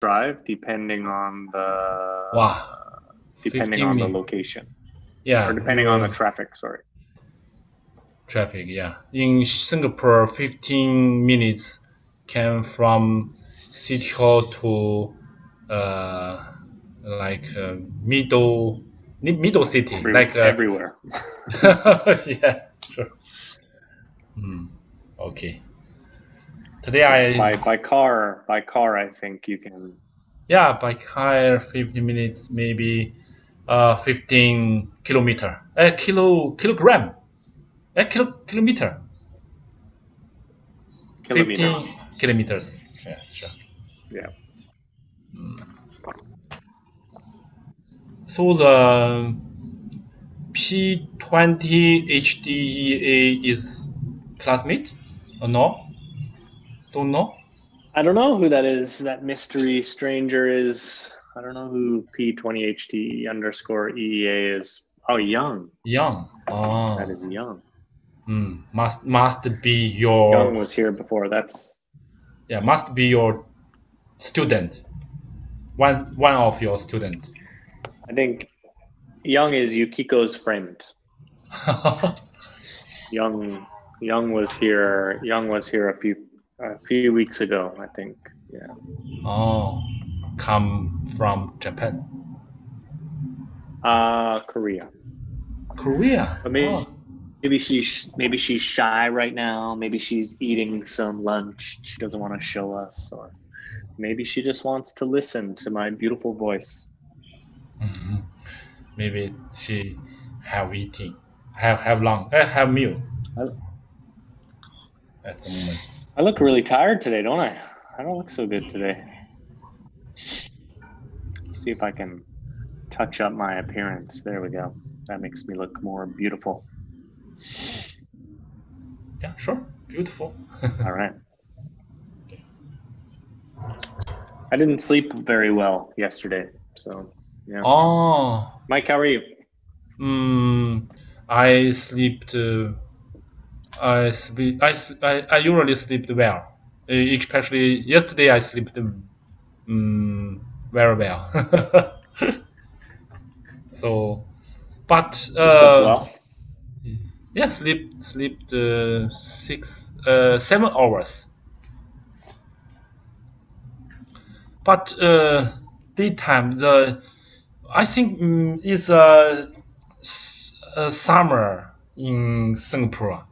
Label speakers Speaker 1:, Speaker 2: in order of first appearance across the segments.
Speaker 1: drive depending on
Speaker 2: Wow,
Speaker 1: the
Speaker 2: 15 minutes.
Speaker 1: location.
Speaker 2: Yeah,
Speaker 1: Or depending on the traffic, sorry.
Speaker 2: Traffic, yeah. In Singapore, 15 minutes came from City Hall to middle city,
Speaker 1: Everywhere.
Speaker 2: yeah, sure. Okay. Today
Speaker 1: By car, I think you can.
Speaker 2: yeah, by car 15 minutes, maybe 15 kilometer, kilogram, kilometer.
Speaker 1: Kilometers.
Speaker 2: 15 kilometers. Yeah, sure.
Speaker 1: Yeah.
Speaker 2: So the P20 HDEA is classmate or no? Don't know.
Speaker 1: I don't know who that is. That mystery stranger is. I don't know who P20HT_EEA is. Oh, Young.
Speaker 2: Young. Oh.
Speaker 1: That is Young.
Speaker 2: Must be your.
Speaker 1: Young was here before.
Speaker 2: Must be your student. One of your students.
Speaker 1: I think Young is Yukiko's friend. Young was here. Young was here a few weeks ago, I think. Yeah.
Speaker 2: Oh, come from Japan.
Speaker 1: Korea.
Speaker 2: But
Speaker 1: maybe she's shy right now. Maybe she's eating some lunch. She doesn't want to show us, or maybe she just wants to listen to my beautiful voice.
Speaker 2: Maybe she have eating, have meal. At the moment.
Speaker 1: I look really tired today, don't I? I don't look so good today. Let's see if I can touch up my appearance. There we go. That makes me look more beautiful.
Speaker 2: Yeah, sure. Beautiful.
Speaker 1: All right. I didn't sleep very well yesterday, so yeah.
Speaker 2: Oh.
Speaker 1: Mike, how are you?
Speaker 2: I slept. I usually sleep well. Especially yesterday, I slept very well. So, but
Speaker 1: You slept well?
Speaker 2: Yeah, slept 7 hours. But daytime, I think it's summer in Singapore.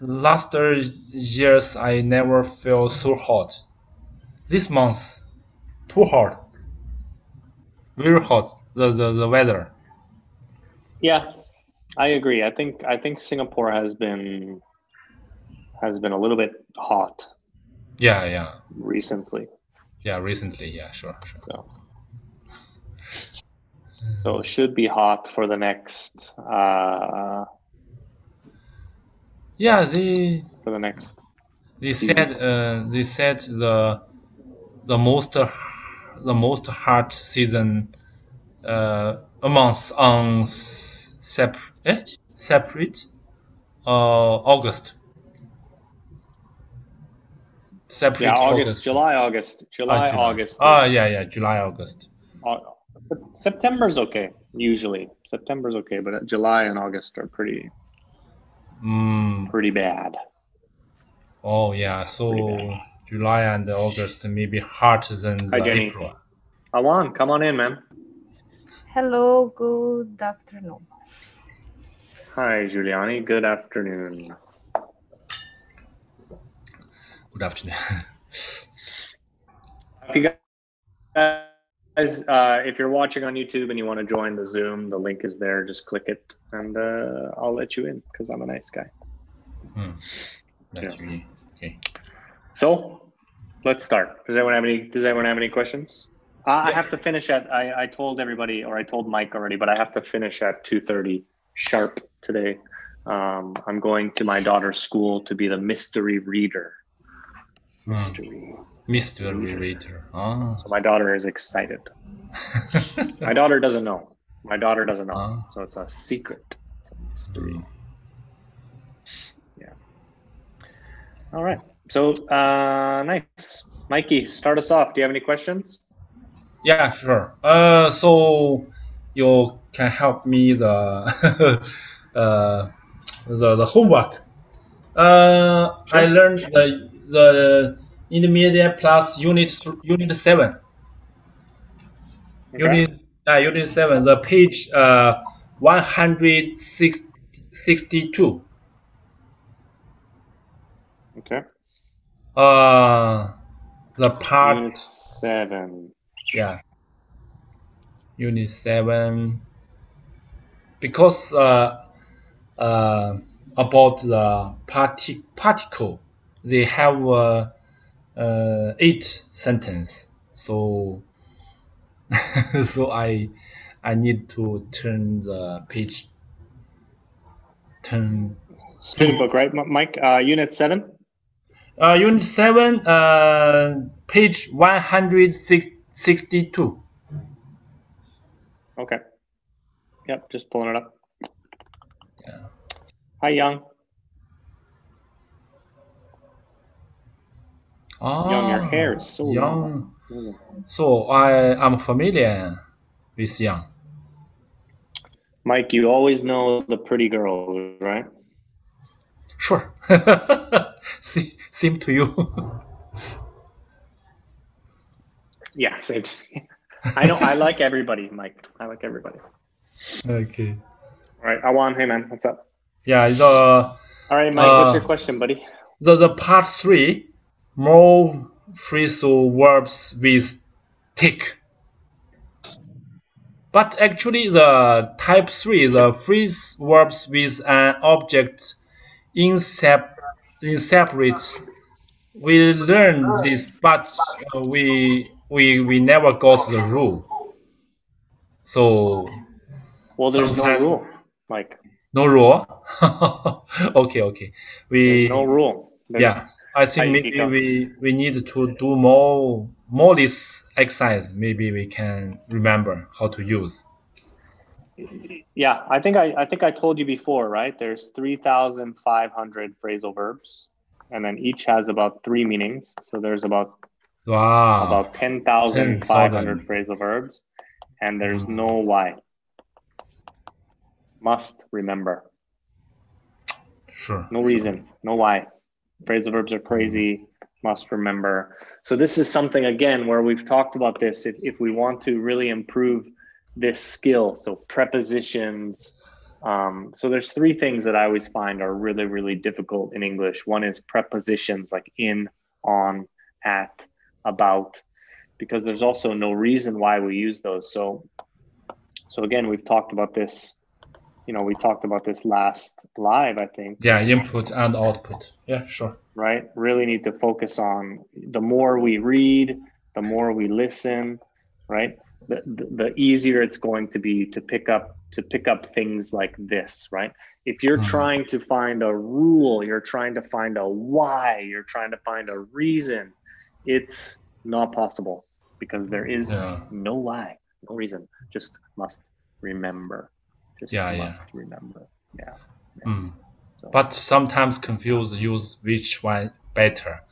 Speaker 2: Last years I never felt so hot. This month, too hot. Very hot. The weather.
Speaker 1: Yeah, I agree. I think Singapore has been a little bit hot.
Speaker 2: Yeah.
Speaker 1: Recently.
Speaker 2: Yeah, recently. Yeah, sure.
Speaker 1: So it should be hot for the next.
Speaker 2: Yeah,
Speaker 1: for the next.
Speaker 2: They said the most hot season a month on separate August. Separate
Speaker 1: August. July, August.
Speaker 2: July.
Speaker 1: August.
Speaker 2: Yeah, July, August.
Speaker 1: September's okay, usually. September's okay, but July and August are pretty bad.
Speaker 2: Oh, yeah, so July and August may be hotter than April.
Speaker 1: Awan, come on in, man.
Speaker 3: Hello, good afternoon.
Speaker 1: Hi, Giuliani. Good afternoon.
Speaker 2: Good afternoon.
Speaker 1: If you guys, if you're watching on YouTube and you want to join the Zoom, the link is there. Just click it, and I'll let you in because I'm a nice guy.
Speaker 2: Okay.
Speaker 1: So, let's start. Does anyone have any questions? I have to finish at. I told everybody, or I told Mike already, but I have to finish at 2:30 sharp today. I'm going to my daughter's school to be the mystery reader.
Speaker 2: Mystery reader. Oh.
Speaker 1: So my daughter is excited. My daughter doesn't know. So it's a secret. It's a mystery. Yeah. All right. So nice. Mikey, start us off. Do you have any questions?
Speaker 2: Yeah, sure. So you can help me the the homework. I learned the intermediate plus unit 7.
Speaker 1: Okay.
Speaker 2: Unit 7, the page 162.
Speaker 1: Okay.
Speaker 2: The part
Speaker 1: Unit 7.
Speaker 2: Yeah, unit 7, because about the particle, they have 8 sentence, so so I need to turn the page.
Speaker 1: Student book, right, Mike? Unit 7.
Speaker 2: Unit 7, page 162.
Speaker 1: Okay. Yep, just pulling it up.
Speaker 2: Yeah.
Speaker 1: Hi, Young. Young, your hair is so long.
Speaker 2: So I'm familiar with Young.
Speaker 1: Mike, you always know the pretty girls, right?
Speaker 2: Sure. Same to you.
Speaker 1: Yeah, same. I know. I like everybody, Mike. I like everybody.
Speaker 2: Okay.
Speaker 1: All right, Awan, hey man, what's up?
Speaker 2: Yeah.
Speaker 1: All right, Mike. What's your question, buddy?
Speaker 2: The part 3, more phrasal verbs with tick. But actually, the type 3, the phrase verbs with an object inseparate. We learned this, but we never got the rule. So.
Speaker 1: Well, there's no rule, Mike.
Speaker 2: No rule. Okay.
Speaker 1: There's no rule.
Speaker 2: I think maybe we need to do more this exercise. Maybe we can remember how to use.
Speaker 1: Yeah, I think I told you before, right? There's 3,500 phrasal verbs, and then each has about 3 meanings. So there's about 10,500 phrasal verbs, and there's no why. Must remember.
Speaker 2: Sure.
Speaker 1: No reason, no why. Phrasal verbs are crazy. Must remember. So this is something, again, where we've talked about this. If we want to really improve this skill, so prepositions. So there's 3 things that I always find are really, really difficult in English. One is prepositions like in, on, at, about, because there's also no reason why we use those. So again, we've talked about this. We talked about this last live, I think.
Speaker 2: Yeah, input and output. Yeah, sure.
Speaker 1: Right? Really need to focus on the more we read, the more we listen, right? The easier it's going to be to pick up things like this, right? If you're trying to find a rule, you're trying to find a why, you're trying to find a reason, it's not possible because there is no why, no reason, just must remember. Must remember. Yeah.
Speaker 2: So. But sometimes confuse use which one better.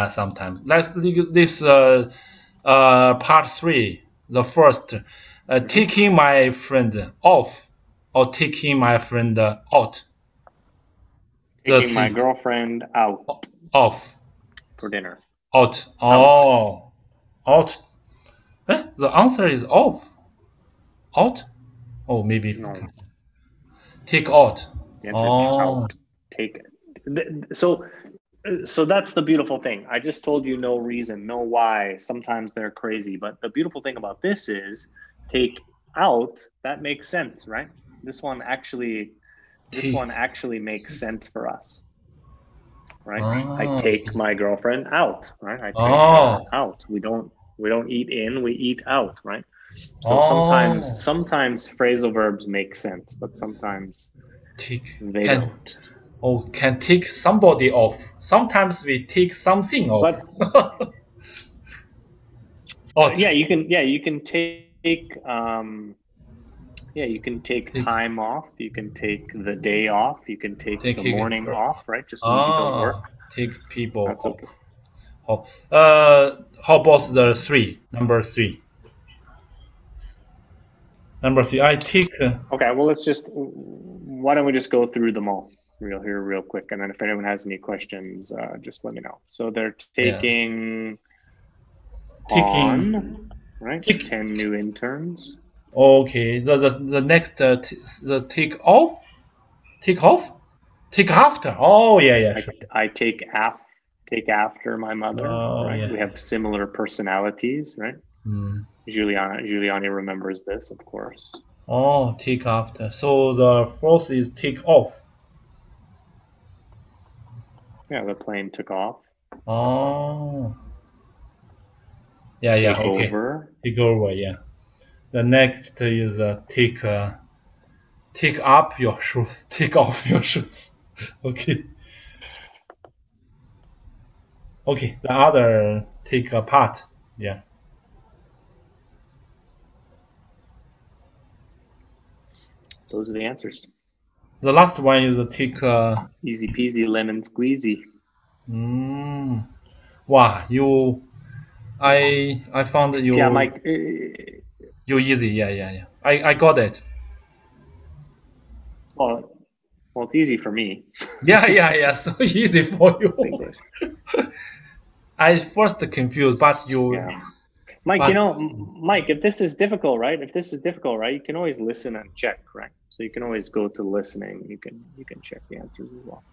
Speaker 2: Sometimes let's this part 3. The first, taking my friend off or taking my friend out.
Speaker 1: Taking my girlfriend out.
Speaker 2: Off.
Speaker 1: For dinner.
Speaker 2: Out. Oh. Out. The answer is off. Out. Oh, maybe
Speaker 1: no.
Speaker 2: Take out.
Speaker 1: Out. Take it. So that's the beautiful thing. I just told you no reason, no why. Sometimes they're crazy, but the beautiful thing about this is take out. That makes sense, right? This one actually makes sense for us, right? I take my girlfriend out, right? I take her out. We don't eat in, we eat out, right? So sometimes phrasal verbs make sense, but sometimes they don't.
Speaker 2: Oh, can take somebody off. Sometimes we take something off.
Speaker 1: Yeah, you can take you can take time off. You can take the day off. You can take the morning off, right? Just means you don't work.
Speaker 2: take people
Speaker 1: That's
Speaker 2: hop.
Speaker 1: okay.
Speaker 2: Hop. How about the number 3? Number 3, I take.
Speaker 1: Okay, well, why don't we just go through them all real quick, and then if anyone has any questions, just let me know. So they're taking on, right? 10 new interns.
Speaker 2: Okay, the next the take after. Oh yeah, sure.
Speaker 1: I take after my mother, right?
Speaker 2: Yeah.
Speaker 1: We have similar personalities, right? Giuliani remembers this, of course.
Speaker 2: Oh, take after. So the fourth is take off.
Speaker 1: Yeah, the plane took off.
Speaker 2: Oh. Yeah,
Speaker 1: take
Speaker 2: okay.
Speaker 1: Over.
Speaker 2: Take over, yeah. The next is take up your shoes. Take off your shoes. Okay. Okay, the other take apart. Yeah.
Speaker 1: Those are the answers.
Speaker 2: The last one is take.
Speaker 1: Easy peasy lemon squeezy.
Speaker 2: Wow, I found you.
Speaker 1: Yeah, Mike.
Speaker 2: You easy, yeah. I got it.
Speaker 1: Well, it's easy for me.
Speaker 2: Yeah. So easy for you. I first confused, but you.
Speaker 1: Yeah. Mike, Mike, if this is difficult, right? You can always listen and check, right? So you can always go to listening. You can check the answers as well.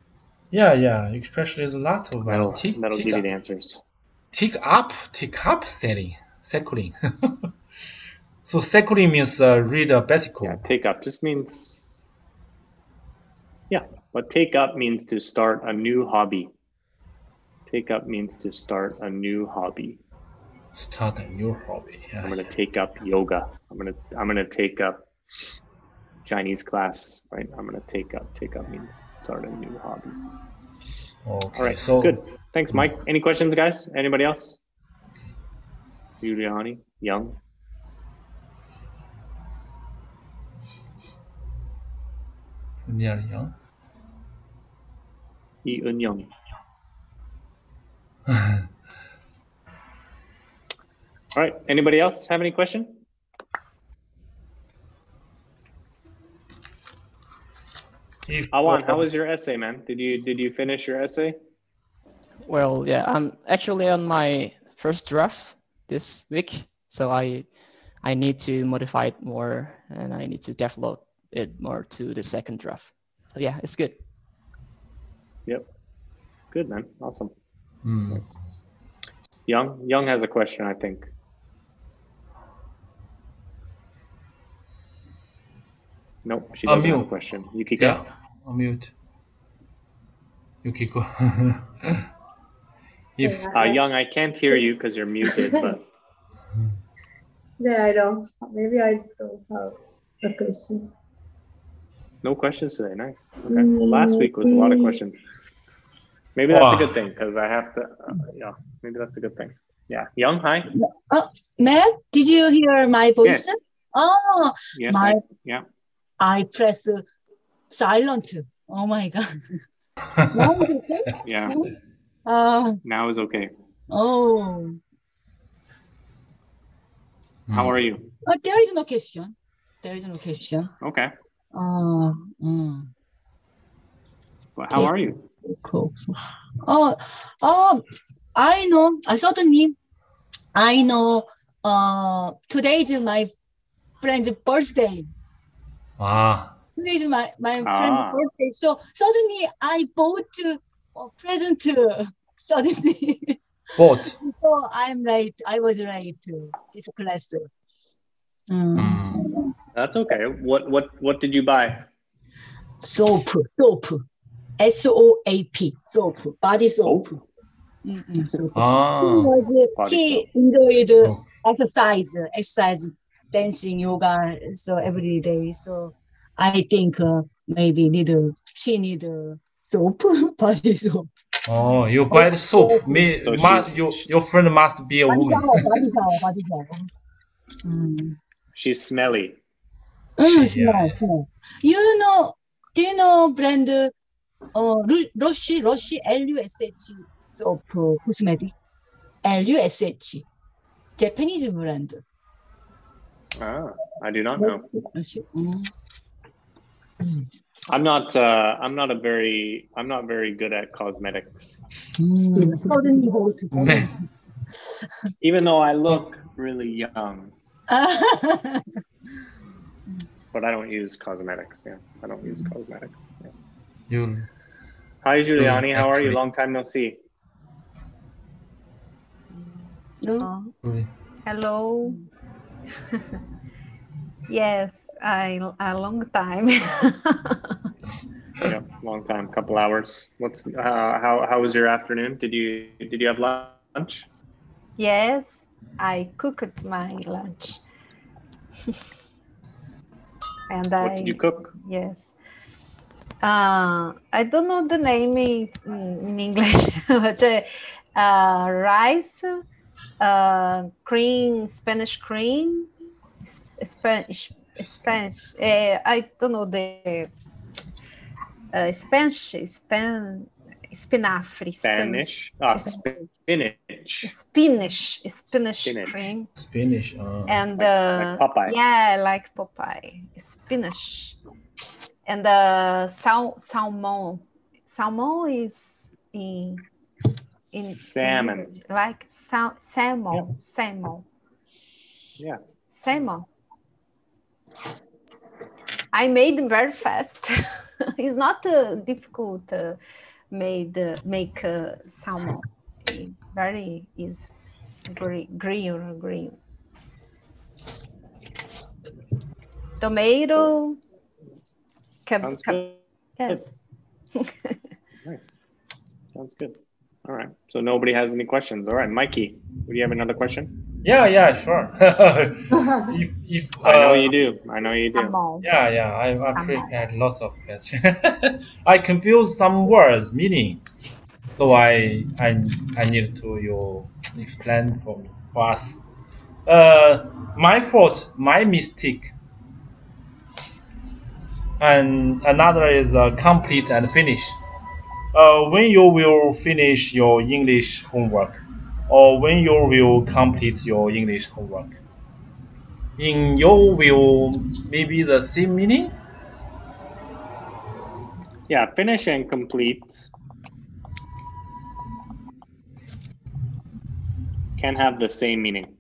Speaker 2: Yeah. Especially the lot of
Speaker 1: that'll give you the answers.
Speaker 2: Take up setting. Seculing. So seculing means read a bicycle.
Speaker 1: Yeah, take up just means. Yeah, but take up means to start a new hobby. Take up means to start a new hobby.
Speaker 2: Start a new hobby. Yeah,
Speaker 1: I'm gonna take up yoga. I'm gonna take up Chinese class, right? I'm gonna take up. Take up means start a new hobby.
Speaker 2: Okay.
Speaker 1: All right.
Speaker 2: So
Speaker 1: good. Thanks, Mike. Any questions, guys? Anybody else? Giuliani, Young.
Speaker 2: Young.
Speaker 1: Yi-eun Young. All right. Anybody else have any question? Awan, how was your essay, man? Did you finish your essay?
Speaker 4: Well, yeah, I'm actually on my first draft this week, so I need to modify it more, and I need to develop it more to the second draft. So yeah, it's good.
Speaker 1: Yep. Good, man. Awesome. Nice. Young has a question, I think. Nope, she doesn't have a question. Yukiko?
Speaker 2: Yeah, unmute. Yukiko.
Speaker 1: Young, I can't hear you because you're muted, but.
Speaker 5: Yeah, I don't. Maybe I don't have a question.
Speaker 1: No questions today. Nice. Okay. Well, last week was a lot of questions. Maybe that's a good thing because I have to. Yeah, maybe that's a good thing. Yeah. Young, hi.
Speaker 6: Matt, did you hear my voice?
Speaker 1: Yes.
Speaker 6: Oh,
Speaker 1: yes.
Speaker 6: I press silent. Oh my god. Now is okay?
Speaker 1: Yeah. Now is okay.
Speaker 6: Oh.
Speaker 1: How are you?
Speaker 6: There is no question.
Speaker 1: Okay.
Speaker 6: Well,
Speaker 1: how are you?
Speaker 6: Cool. I know. I know. Today is my friend's birthday. Today is my friend's birthday. So suddenly I bought a present. Suddenly.
Speaker 2: Bought.
Speaker 6: So I'm right. I was right to this class.
Speaker 1: That's okay. What did you buy?
Speaker 6: Soap. SOAP. Soap. Body soap. He enjoyed exercise, dancing, yoga, so every day. So I think maybe she need soap, body soap.
Speaker 2: Oh, you buy the soap. Your friend must be a woman.
Speaker 6: Body shower.
Speaker 1: She's smelly.
Speaker 6: Smell. Do you know brand 러쉬 LUSH 소프 코스메틱 LUSH Japanese brand.
Speaker 1: Ah, I do not know.
Speaker 6: 러쉬.
Speaker 1: I'm not very good at cosmetics.
Speaker 6: 서른이 호르트.
Speaker 2: 네.
Speaker 1: Even though I look really young, but I don't use cosmetics. Yeah, I don't use cosmetics. Yeah.
Speaker 2: You
Speaker 1: Hi, Giuliani. How are you?
Speaker 2: actually-
Speaker 1: Long time no see.
Speaker 3: Hello. Yes, a long time.
Speaker 1: Yeah, long time, couple hours. What's how was your afternoon? Did you have lunch?
Speaker 3: Yes, I cooked my lunch. And
Speaker 1: What did you cook?
Speaker 3: Yes. I don't know the name in English, but rice, cream, Spanish cream, Spanish. I don't know the Spanish. Spinach.
Speaker 1: Spanish. Spinach.
Speaker 3: Spinach
Speaker 1: Spinach.
Speaker 3: cream.
Speaker 2: Spanish.
Speaker 3: And
Speaker 1: Like Popeye.
Speaker 3: yeah, like Popeye. Spinach. And salmon. Salmon is in
Speaker 1: Salmon.
Speaker 3: like salmon.
Speaker 1: Yeah.
Speaker 3: Salmon.
Speaker 1: Yeah.
Speaker 3: Salmon. I made them very fast. It's not difficult to make salmon. It's very green. Tomato.
Speaker 1: Sounds good.
Speaker 3: Yes.
Speaker 1: Nice. Sounds good. All right. So nobody has any questions. All right, Mikey, do you have another question?
Speaker 2: Yeah, sure. if
Speaker 1: I know you do.
Speaker 3: Salmon.
Speaker 2: Yeah, I prepared lots of questions. I confused some words meaning, so I need to you explain for us. My fault, my mistake, and another is complete and finish. When you will finish your English homework, or when you will complete your English homework. In your will, maybe the same meaning?
Speaker 1: Yeah, finish and complete can have the same meaning.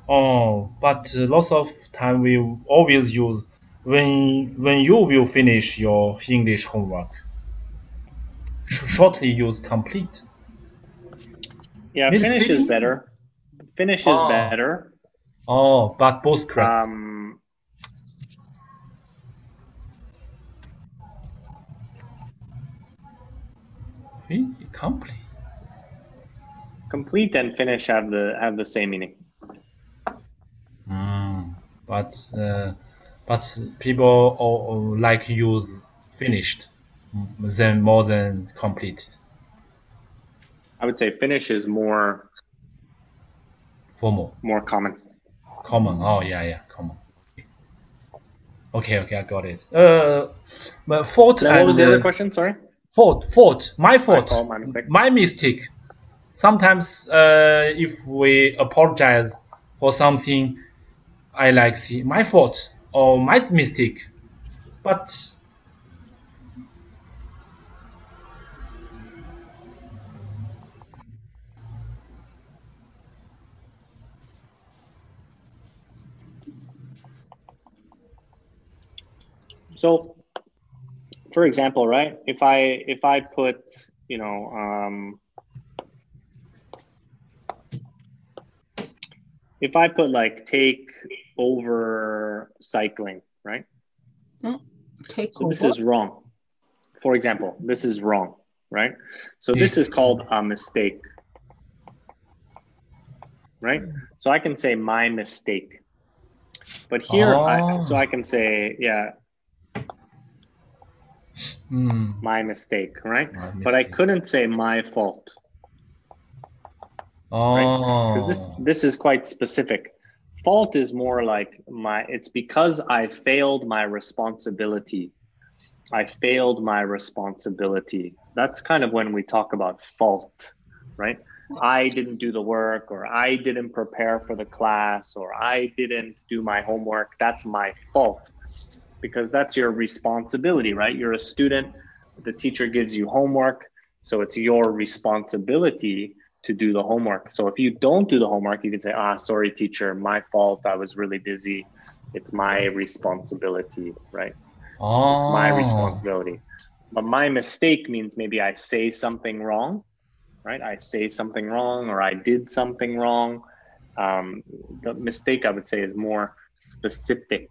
Speaker 2: Oh, but lots of time we always use when you will finish your English homework. Shortly use complete.
Speaker 1: Yeah,
Speaker 2: Maybe
Speaker 1: finish is
Speaker 2: finish?
Speaker 1: better. Finish is
Speaker 2: Oh.
Speaker 1: better.
Speaker 2: Oh, but both correct. Complete.
Speaker 1: Complete and finish have the same meaning.
Speaker 2: But people all like use finished than more than completed.
Speaker 1: I would say finish is more
Speaker 2: Formal.
Speaker 1: more common.
Speaker 2: Common. Oh yeah, common. Okay, I got it. But fault
Speaker 1: Then
Speaker 2: and
Speaker 1: what was the other question? Sorry.
Speaker 2: fault. My fault.
Speaker 1: fault, my mistake.
Speaker 2: My mistake. Sometimes, if we apologize for something, I like see my fault or my mistake. But
Speaker 1: So, for example, right? If I put, if I put like take over cycling, right?
Speaker 6: Take
Speaker 1: So
Speaker 6: over.
Speaker 1: this is wrong. For example, this is wrong, right? So this is called a mistake, right? So I can say my mistake. But here, so I can say, yeah, my mistake, right? But I couldn't say my fault. Right? Because this is quite specific. fault is more like it's because I failed my responsibility. I failed my responsibility. That's kind of when we talk about fault, right? I didn't do the work, or I didn't prepare for the class, or I didn't do my homework. That's my fault, because that's your responsibility, right? You're a student, the teacher gives you homework, so it's your responsibility to do the homework. So if you don't do the homework, you can say, sorry, teacher, my fault, I was really busy. It's my responsibility, right? It's my responsibility. But my mistake means maybe I say something wrong, right? I say something wrong, or I did something wrong. The mistake, I would say, is more specific.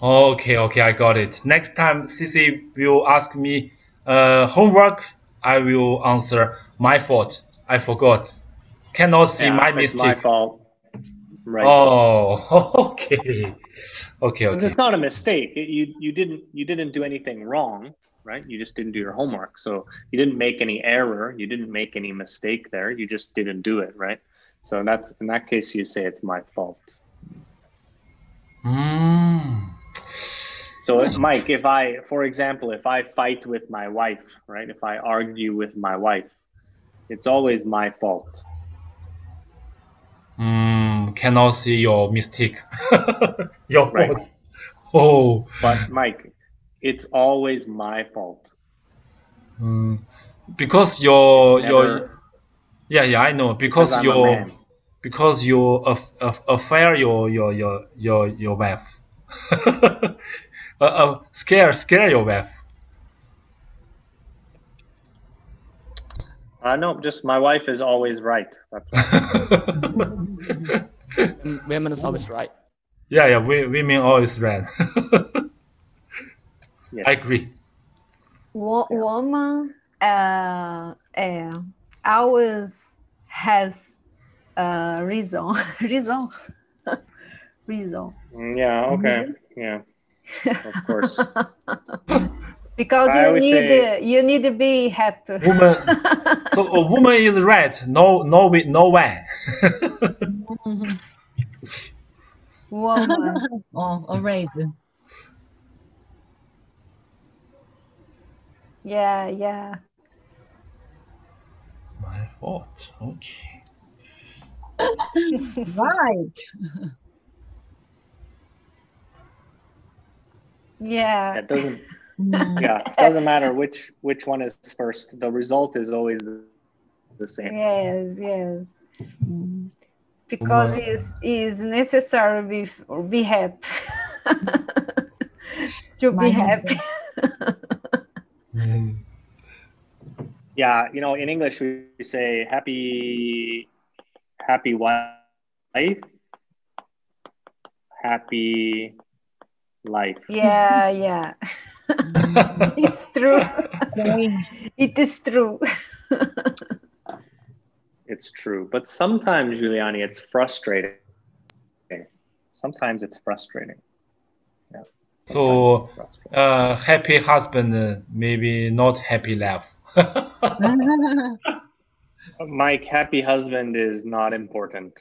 Speaker 2: Okay, I got it. Next time CC will ask me homework, I will answer my fault. I forgot. Cannot see my
Speaker 1: It's
Speaker 2: mistake.
Speaker 1: my fault. Right.
Speaker 2: Oh, okay.
Speaker 1: Because it's not a mistake. You didn't do anything wrong, right? You just didn't do your homework. So you didn't make any error. You didn't make any mistake there. You just didn't do it, right? So in that case, you say it's my fault. So Mike, for example, if I fight with my wife, right? If I argue with my wife, it's always my fault.
Speaker 2: Cannot see your mistake. Your
Speaker 1: right.
Speaker 2: fault. Oh.
Speaker 1: But Mike, it's always my fault.
Speaker 2: Because your yeah, I know. Because you affair your wife. Scare your wife.
Speaker 1: No, just my wife is always right. That's why.
Speaker 4: Women is always right.
Speaker 2: Yeah, women always right.
Speaker 1: Yes.
Speaker 2: I agree.
Speaker 3: Woman always has reason. reason.
Speaker 1: Yeah. Okay. Yeah. Of course.
Speaker 3: Because you need to be happy.
Speaker 2: So a woman is right. No way.
Speaker 3: Woman.
Speaker 6: Oh, all right.
Speaker 3: Yeah.
Speaker 2: My fault. Okay.
Speaker 6: Right.
Speaker 3: Yeah.
Speaker 1: It doesn't. Yeah, it doesn't matter which one is first. The result is always the same.
Speaker 3: Yes. Because it's necessary be happy. To be happy.
Speaker 1: Yeah, in English we say happy wife, happy life.
Speaker 3: Yeah. It's true. It is true.
Speaker 1: It's true, but sometimes, Giuliani, it's frustrating. Sometimes it's frustrating. Yeah.
Speaker 2: So, happy husband, maybe not happy life.
Speaker 1: Mike, happy husband is not important.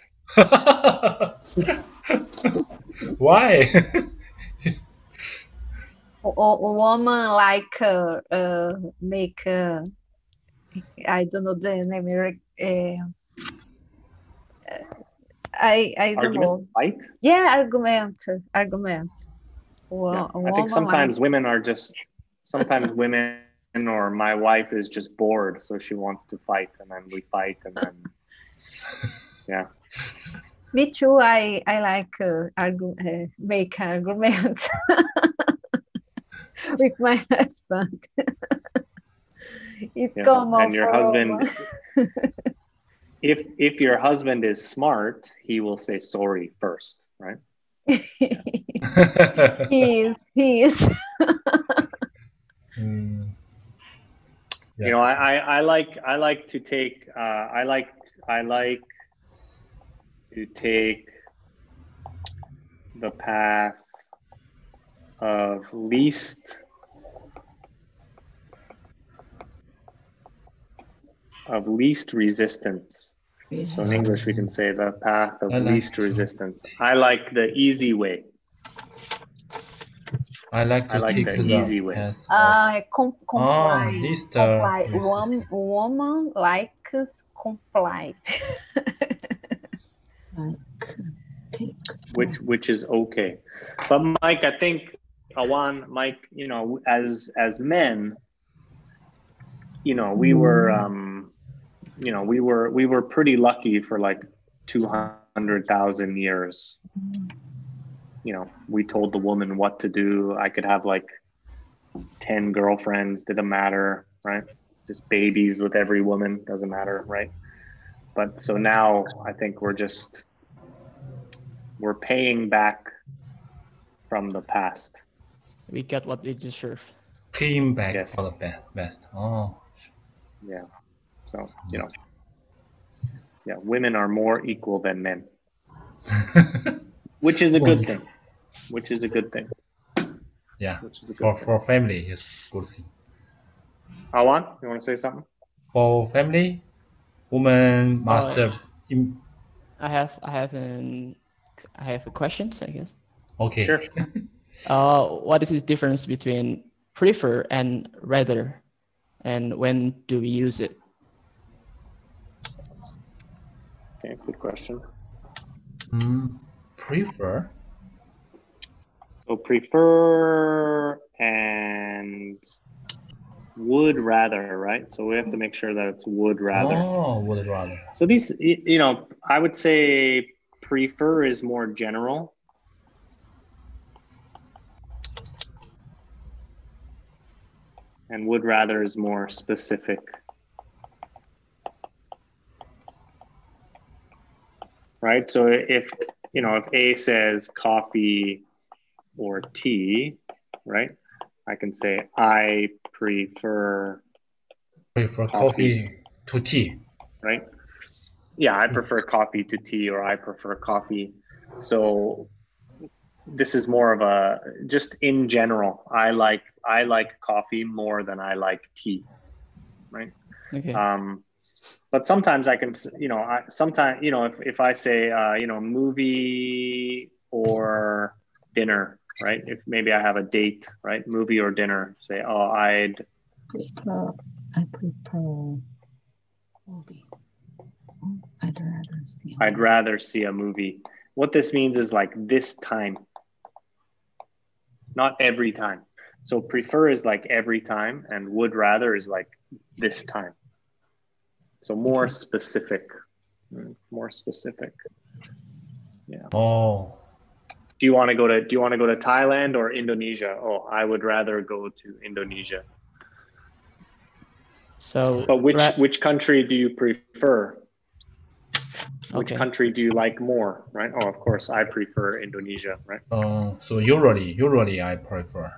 Speaker 2: Why?
Speaker 3: A woman like make I don't know the name. I don't know.
Speaker 1: Fight?
Speaker 3: Yeah, argument.
Speaker 1: Well, I think sometimes women are just. Sometimes women or my wife is just bored, so she wants to fight, and then we fight, and then yeah.
Speaker 3: Me too. I like make argument with my husband. It's common.
Speaker 1: And your husband, if your husband is smart, he will say sorry first, right?
Speaker 3: He is.
Speaker 1: Yeah. I like to take I like to take the path of least resistance So in English, we can say the path of
Speaker 2: I like
Speaker 1: least
Speaker 2: to-
Speaker 1: resistance. I like the easy way.
Speaker 2: I like to
Speaker 1: I like
Speaker 2: take
Speaker 1: the
Speaker 2: the
Speaker 1: easy way.
Speaker 2: path of-
Speaker 3: Comply.
Speaker 2: least
Speaker 3: Comply.
Speaker 2: resistance.
Speaker 3: Woman likes comply.
Speaker 6: Like, take
Speaker 1: which is okay. But Mike, I think Mike, as men, we were we were pretty lucky for like 200,000 years. We told the woman what to do. I could have like 10 girlfriends, didn't matter, right? Just babies with every woman, doesn't matter, right? But so now I think we're paying back from the past.
Speaker 4: We get what we deserve.
Speaker 2: Came back
Speaker 1: Yes.
Speaker 2: for the best. Oh,
Speaker 1: Yeah. So, women are more equal than men, which is a good thing. Which is a good thing.
Speaker 2: yeah.
Speaker 1: Which is a good thing.
Speaker 2: For family, it's good thing.
Speaker 1: Awan, you want to say something?
Speaker 2: For family, woman must
Speaker 4: I have a questions, I guess.
Speaker 2: okay.
Speaker 1: Sure.
Speaker 4: What is the difference between prefer and rather, and when do we use it?
Speaker 1: Okay, good question.
Speaker 2: Prefer.
Speaker 1: So prefer and would rather, right? So we have to make sure that it's would rather.
Speaker 2: Oh, would rather.
Speaker 1: So these, I would say prefer is more general. And would rather is more specific. Right? So if A says coffee or tea, right? I can say I prefer
Speaker 2: coffee to tea.
Speaker 1: Right? Yeah, I prefer coffee to tea, or I prefer coffee. So this is more of a just in general. I like coffee more than I like tea, right?
Speaker 4: Okay.
Speaker 1: But sometimes I can, sometimes if I say movie or dinner, right? If maybe I have a date, right? Movie or dinner. Say, I
Speaker 6: prefer movie.
Speaker 1: I'd rather see a movie. What this means is like this time, not every time. So prefer is like every time, and would rather is like this time. So more specific. More specific. Yeah.
Speaker 2: Oh.
Speaker 1: Do you want to go to Thailand or Indonesia? Oh, I would rather go to Indonesia.
Speaker 4: So,
Speaker 1: but which country do you prefer? Which
Speaker 4: Okay.
Speaker 1: country do you like more? Right? Oh, of course, I prefer Indonesia. Right?
Speaker 2: So usually I prefer.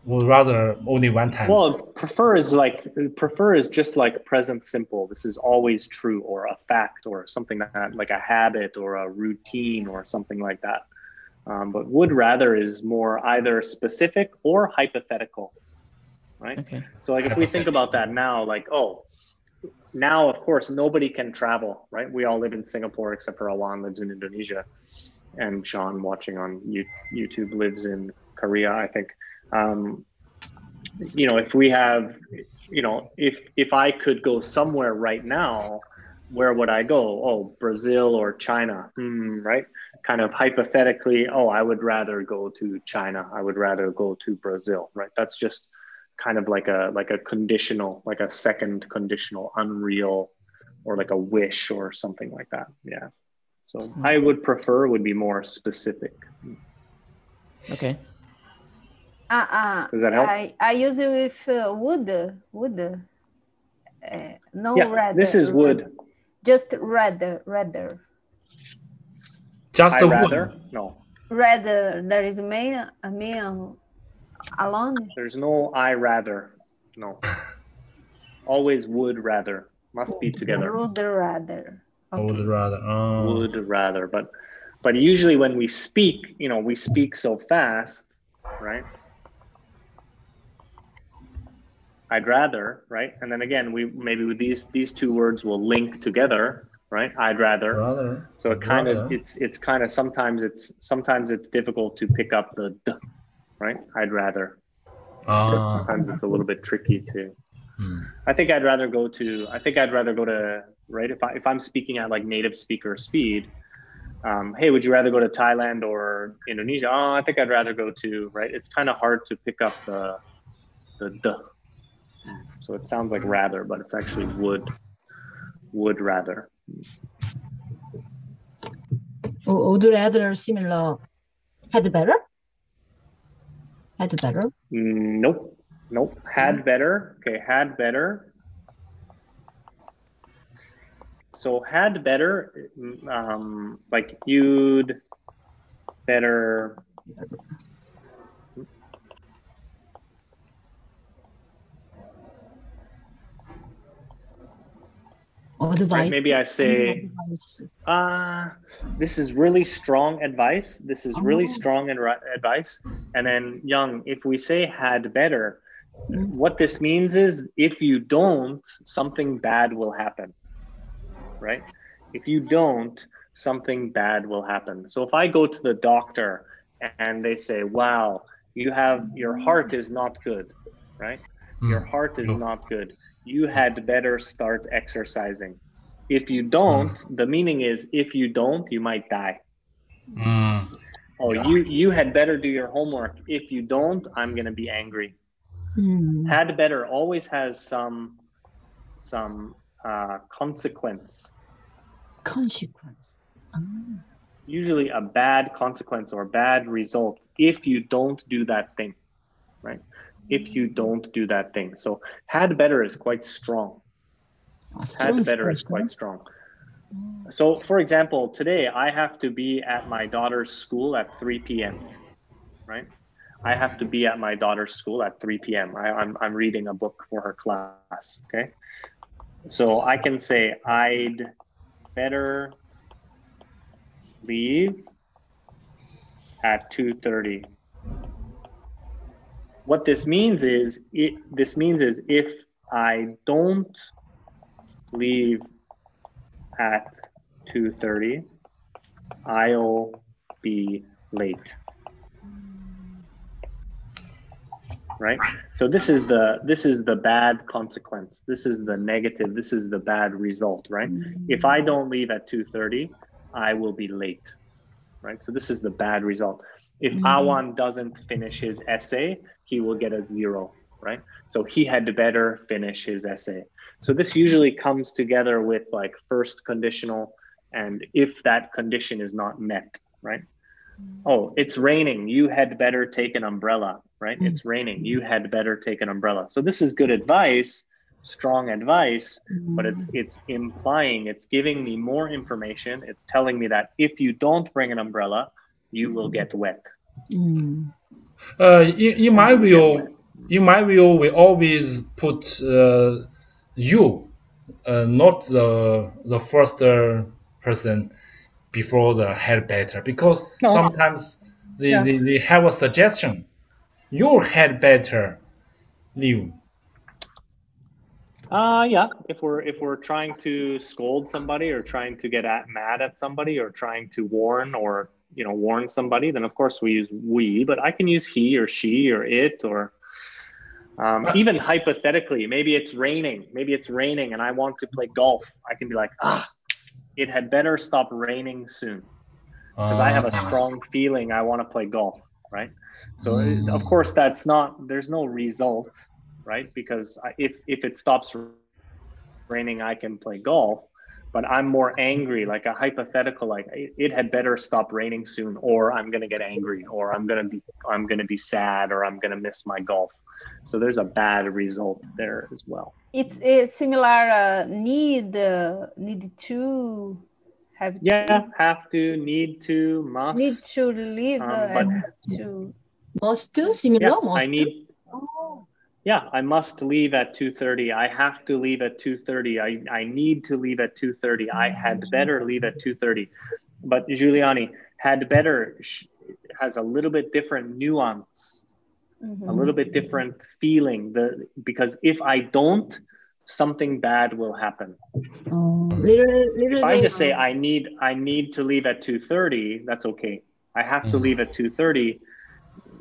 Speaker 2: Would rather only one time.
Speaker 1: Well, prefer is just like present simple. This is always true, or a fact, or something like a habit or a routine or something like that. But would rather is more either specific or hypothetical, right?
Speaker 4: Okay.
Speaker 1: So like if we think about that now, like, now of course nobody can travel, right? We all live in Singapore except for Awan lives in Indonesia, and Sean watching on YouTube lives in Korea, I think. If we have, if I could go somewhere right now, where would I go? Oh, Brazil or China, right? Kind of hypothetically, I would rather go to China. I would rather go to Brazil, right? That's just kind of like a conditional, like a second conditional, unreal, or like a wish or something like that. Yeah. So I would prefer would be more specific.
Speaker 4: Okay.
Speaker 1: Does that help?
Speaker 3: I use it with would. No,
Speaker 1: yeah,
Speaker 3: rather.
Speaker 1: This is would.
Speaker 3: Just rather.
Speaker 2: Just
Speaker 1: I rather?
Speaker 2: would.
Speaker 1: No.
Speaker 3: Rather. There is a me alone.
Speaker 1: There's no I rather. No. Always would rather. Must be together.
Speaker 3: Would rather.
Speaker 2: Okay. Would rather.
Speaker 1: Would rather. But usually when we speak, we speak so fast, right? I'd rather, right? And then again, we maybe with these two words will link together, right? I'd rather. So it kind of it's kind of sometimes it's difficult to pick up the d, right? I'd rather. Sometimes it's a little bit tricky to. I think I'd rather go to right if I'm speaking at like native speaker speed. Hey, would you rather go to Thailand or Indonesia? Oh, I think I'd rather go to, right? It's kind of hard to pick up the d. So it sounds like rather, but it's actually would rather.
Speaker 6: Would rather similar. Had better? Had better?
Speaker 1: Nope. Had better. Okay, had better. So had better, like you'd better.
Speaker 6: Advice.
Speaker 1: Right, maybe I say, this is really strong advice. This is really strong advice. And then Young, if we say had better, what this means is if you don't, something bad will happen, right? If you don't, something bad will happen. So if I go to the doctor and they say, wow, your heart is not good, right? Your heart is not good. You had better start exercising. If you don't, the meaning is if you don't, you might die. You had better do your homework. If you don't, I'm going to be angry. Had better always has some consequence. Usually a bad consequence or bad result if you don't do that thing, right? If you don't do that thing. So had better is quite strong. Had better is quite strong. So for example, today I have to be at my daughter's school at 3 p.m., right? I have to be at my daughter's school at 3 p.m. I'm reading a book for her class, okay? So I can say I'd better leave at 2:30. What this means is if I don't leave at 2:30, I'll be late. Right? So this is the bad consequence. This is the negative. This is the bad result, right? If I don't leave at 2:30, I will be late. Right? So this is the bad result. If Awan doesn't finish his essay, he will get a 0, right? So he had better finish his essay. So this usually comes together with like first conditional and if that condition is not met, right? Oh, it's raining. You had better take an umbrella, right? It's raining. You had better take an umbrella. So this is good advice, strong advice, but it's implying, it's giving me more information. It's telling me that if you don't bring an umbrella, you will get wet.
Speaker 2: In my view, we always put you, not the first person before the had better, because sometimes they have a suggestion. You had better leave.
Speaker 1: Yeah, if we're trying to scold somebody or trying to get mad at somebody or trying to warn or warn somebody, then of course we use we, but I can use he or she or it or even hypothetically, maybe it's raining and I want to play golf. I can be like, it had better stop raining soon because I have a strong feeling I want to play golf, right? So of course there's no result, right? Because if it stops raining, I can play golf, but I'm more angry, like a hypothetical, like it had better stop raining soon, or I'm going to get angry, or I'm going to be sad, or I'm going to miss my golf. So there's a bad result there as well.
Speaker 3: It's similar. Need to have.
Speaker 1: Yeah, have to, need to, must.
Speaker 3: Need to leave at 2.
Speaker 6: Must to similar.
Speaker 1: Yeah,
Speaker 6: must
Speaker 1: I need. Yeah, I must leave at 2:30. I have to leave at 2:30. I need to leave at 2:30. I had better leave at 2:30. But Giuliani, had better has a little bit different nuance. a little bit different feeling. Because if I don't, something bad will happen.
Speaker 6: Little
Speaker 1: If I
Speaker 6: bit,
Speaker 1: just say I need to leave at 2:30, that's okay. I have to leave at 2:30.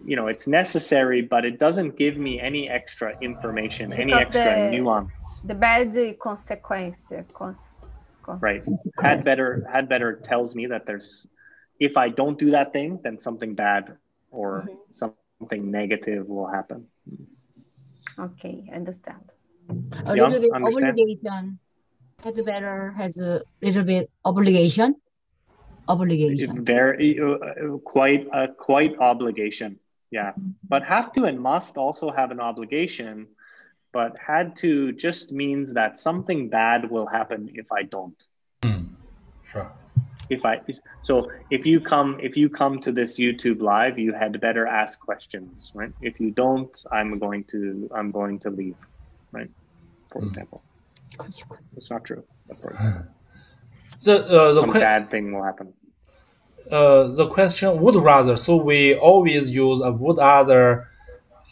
Speaker 1: It's necessary, but it doesn't give me any extra information, any
Speaker 3: Because
Speaker 1: extra nuance.
Speaker 3: the bad consequence.
Speaker 1: Right. Had better tells me that if I don't do that thing, then something bad or something negative will happen.
Speaker 3: Okay, understand.
Speaker 6: a
Speaker 1: Yeah,
Speaker 6: little bit
Speaker 1: understand?
Speaker 6: obligation. Had better has a little bit obligation.
Speaker 1: Very quite obligation. Yeah, but have to and must also have an obligation. But had to just means that something bad will happen if I don't.
Speaker 2: Sure.
Speaker 1: If you come to this YouTube live, you had better ask questions, right? If you don't, I'm going to leave, right? For example, it's not true. But for example, some bad thing will happen.
Speaker 2: The question would rather. So we always use a would rather.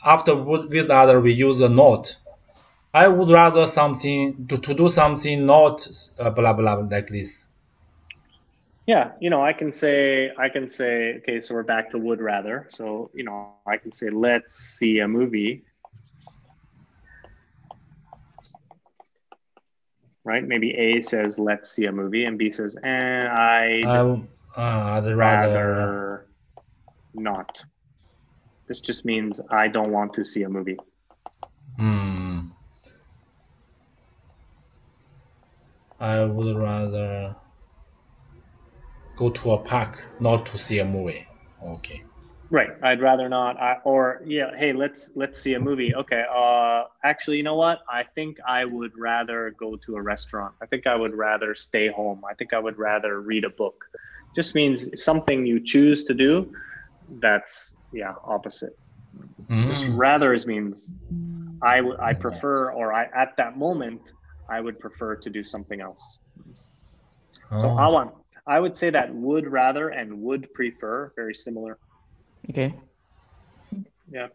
Speaker 2: After would with rather, we use a not. I would rather something to do something not blah blah like this.
Speaker 1: Yeah, I can say, okay, so we're back to would rather. So, I can say, let's see a movie. Right? Maybe A says, let's see a movie, and B says, I'd rather not. This just means I don't want to see a movie.
Speaker 2: I would rather go to a park, not to see a movie. Okay.
Speaker 1: Right. I'd rather not. Hey, let's see a movie. Okay. Actually, you know what? I think I would rather go to a restaurant. I think I would rather stay home. I think I would rather read a book. Just means something you choose to do. That's opposite. Just rather means I prefer, or at that moment I would prefer to do something else. So I would say that would rather and would prefer very similar.
Speaker 4: Okay.
Speaker 1: Yeah.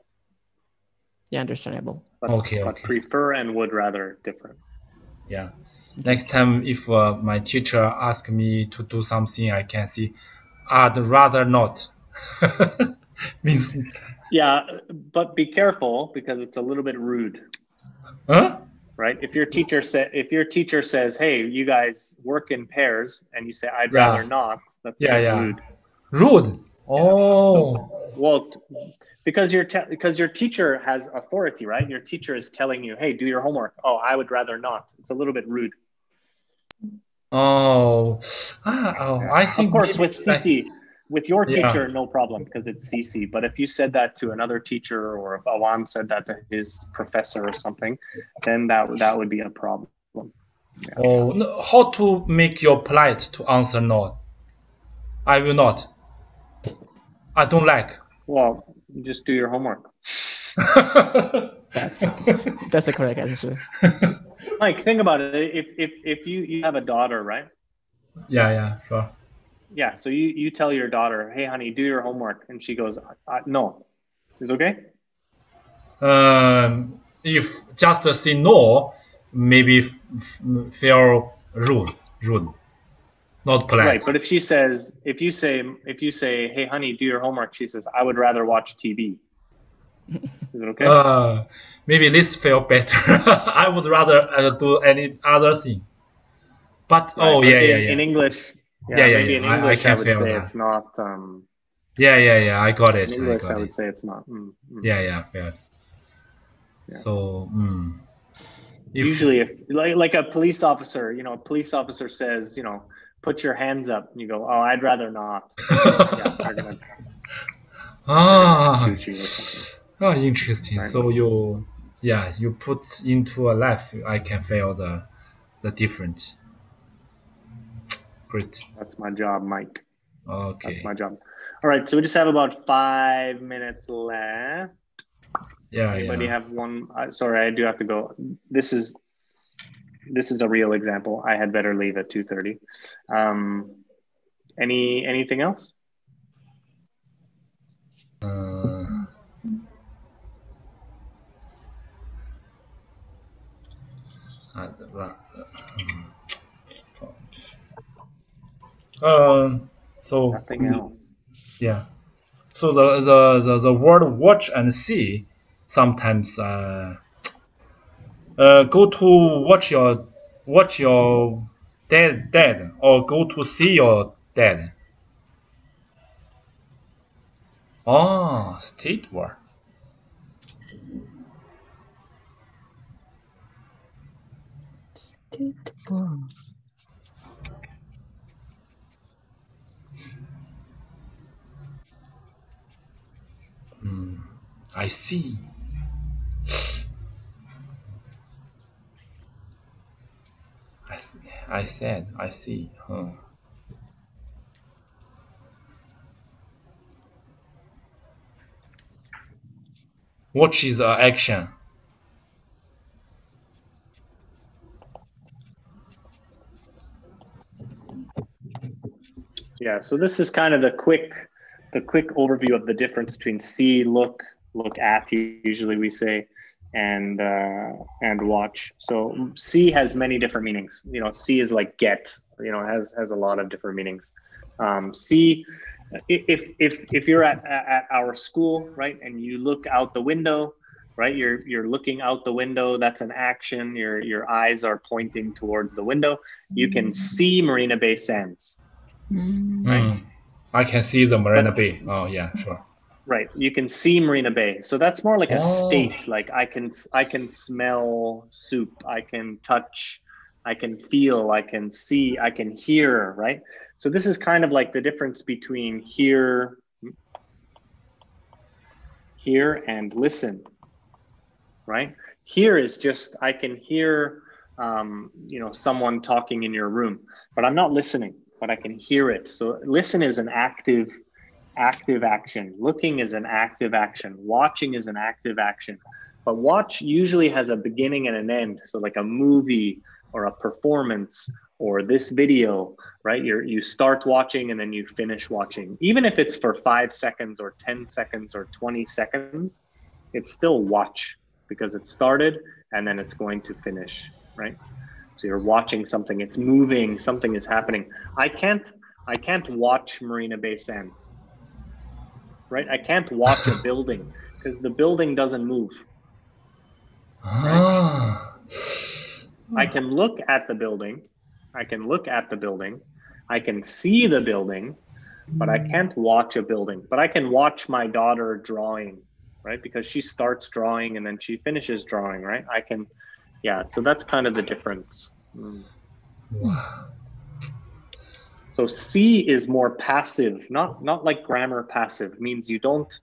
Speaker 4: Yeah, understandable.
Speaker 1: But prefer and would rather different.
Speaker 2: Yeah. Next time, if my teacher asks me to do something, I can say, I'd rather not. Means.
Speaker 1: Yeah, but be careful because it's a little bit rude.
Speaker 2: Huh?
Speaker 1: Right? If your teacher says, "Hey, you guys work in pairs," and you say, "I'd rather not," that's rude.
Speaker 2: Rude. Oh.
Speaker 1: So, because your teacher has authority, right? Your teacher is telling you, "Hey, do your homework." Oh, I would rather not. It's a little bit rude.
Speaker 2: I think.
Speaker 1: Of course, with your teacher, no problem because it's CC. But if you said that to another teacher, or if Awan said that to his professor or something, then that would be a problem. Yeah.
Speaker 2: Oh, no, how to make you polite to answer no? I will not. I don't like.
Speaker 1: Well, just do your homework.
Speaker 4: That's the correct answer.
Speaker 1: Mike, think about it. If you have a daughter, right?
Speaker 2: Yeah, sure.
Speaker 1: Yeah, so you tell your daughter, "Hey, honey, do your homework," and she goes, "No." Is it okay?
Speaker 2: If just say no, maybe feel rude, not polite.
Speaker 1: Right, but if you say, "Hey, honey, do your homework," she says, "I would rather watch TV." Is it okay?
Speaker 2: Maybe this feel better. I would rather do any other thing. But
Speaker 1: in English. Maybe in English
Speaker 2: I
Speaker 1: would say
Speaker 2: that.
Speaker 1: it's not.
Speaker 2: I got it.
Speaker 1: In English, I would say it's not.
Speaker 2: Yeah, fair. Yeah. So,
Speaker 1: usually, if like a police officer, a police officer says, "Put your hands up," and you go, "Oh, I'd rather not." Yeah, they're gonna shoot you or something.
Speaker 2: Interesting. Right. So you put into a life, I can feel the difference. Great.
Speaker 1: That's my job, Mike.
Speaker 2: Okay.
Speaker 1: That's my job. All right, so we just have about 5 minutes left.
Speaker 2: Yeah.
Speaker 1: Anybody have one? Sorry, I do have to go. This is a real example. I had better leave at 2:30. Anything else?
Speaker 2: So
Speaker 1: Nothing else.
Speaker 2: yeah. So the word watch and see sometimes go to watch your dad or go to see your dad. Oh, state word. I see. I said I see. Watch is action.
Speaker 1: Yeah, so this is kind of the quick overview of the difference between see, look at, usually we say, and watch. So see has many different meanings. You know, see is like get. You know, has a lot of different meanings. See, if you're at our school, right, and you look out the window, right, you're looking out the window. That's an action. Your eyes are pointing towards the window. You can see Marina Bay Sands. Right.
Speaker 2: I can see the Marina Bay. Oh yeah, sure.
Speaker 1: Right, you can see Marina Bay, so that's more like a state. Like I can smell soup, I can touch, I can feel, I can see, I can hear. Right, so this is kind of like the difference between hear and listen. Right, hear is just I can hear you know, someone talking in your room, but I'm not listening, but I can hear it. So listen is an active action. Looking is an active action. Watching is an active action. But watch usually has a beginning and an end. So like a movie or a performance or this video, right? You start watching and then you finish watching. Even if it's for 5 seconds or 10 seconds or 20 seconds, it's still watch because it started and then it's going to finish, right? So you're watching something, it's moving, something is happening. I can't watch Marina Bay Sands. Right? I can't watch a building because the building doesn't move. Right? I can look at the building. I can see the building, but I can't watch a building. But I can watch my daughter drawing, right? Because she starts drawing and then she finishes drawing, right? I can, yeah. So that's kind of the difference.
Speaker 2: Wow.
Speaker 1: So see is more passive, not like grammar passive, means you don't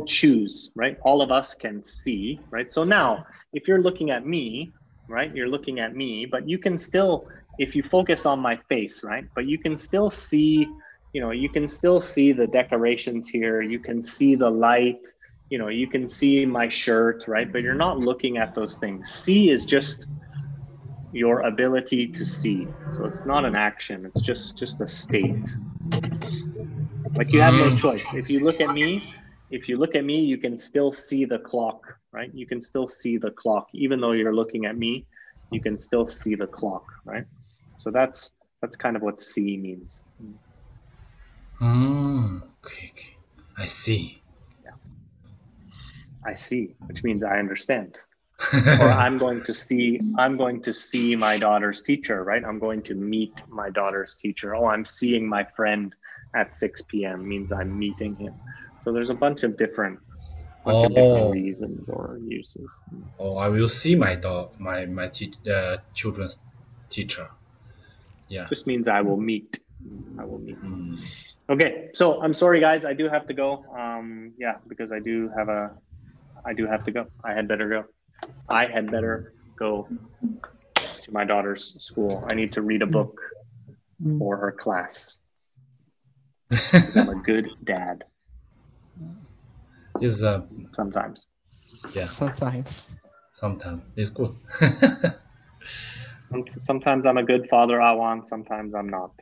Speaker 1: choose, right? All of us can see, right? So now if you're looking at me, right, you're looking at me, but you can still, if you focus on my face, right, but you can still see, you know, you can still see the decorations here, you can see the light, you know, you can see my shirt, right, but you're not looking at those things. See is just your ability to see. So it's not an action, it's just a state. Like you have no choice. If you look at me, you can still see the clock, right? You can still see the clock. Even though you're looking at me, you can still see the clock, right? So that's kind of what see means.
Speaker 2: Okay. I see.
Speaker 1: Yeah. I see, which means I understand. Or I'm going to see my daughter's teacher, right? I'm going to meet my daughter's teacher. Oh, I'm seeing my friend at 6 p.m. means I'm meeting him. So there's a bunch of different reasons or uses.
Speaker 2: Oh, I will see my children's teacher. Yeah.
Speaker 1: Just means I will meet. Okay, so I'm sorry guys, I do have to go. Yeah, because I do have to go. I had better go to my daughter's school. I need to read a book for her class. I'm a good dad. Sometimes.
Speaker 2: Yeah.
Speaker 4: Sometimes
Speaker 2: it's good.
Speaker 1: Sometimes I'm a good father, Awan. Sometimes I'm not.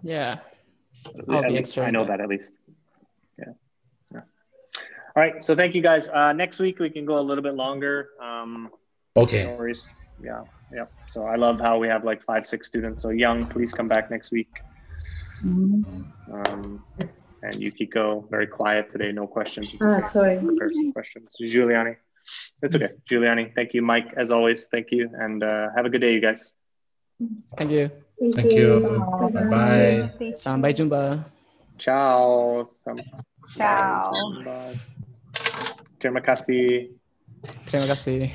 Speaker 4: Yeah.
Speaker 1: I know that at least. Yeah. All right. So thank you guys. Next week we can go a little bit longer.
Speaker 2: Okay.
Speaker 1: No worries. Yeah. So I love how we have like 5-6 students. So Young, please come back next week. And Yukiko, very quiet today. No questions.
Speaker 5: Sorry.
Speaker 1: Prepare some questions. Giuliani. It's okay. Giuliani, thank you. Mike, as always, thank you. And have a good day, you guys.
Speaker 4: Thank you.
Speaker 2: Thank you. Bye.
Speaker 4: Sampai jumpa.
Speaker 1: Ciao.
Speaker 3: Ciao.
Speaker 1: Terima kasih.
Speaker 4: Terima kasih.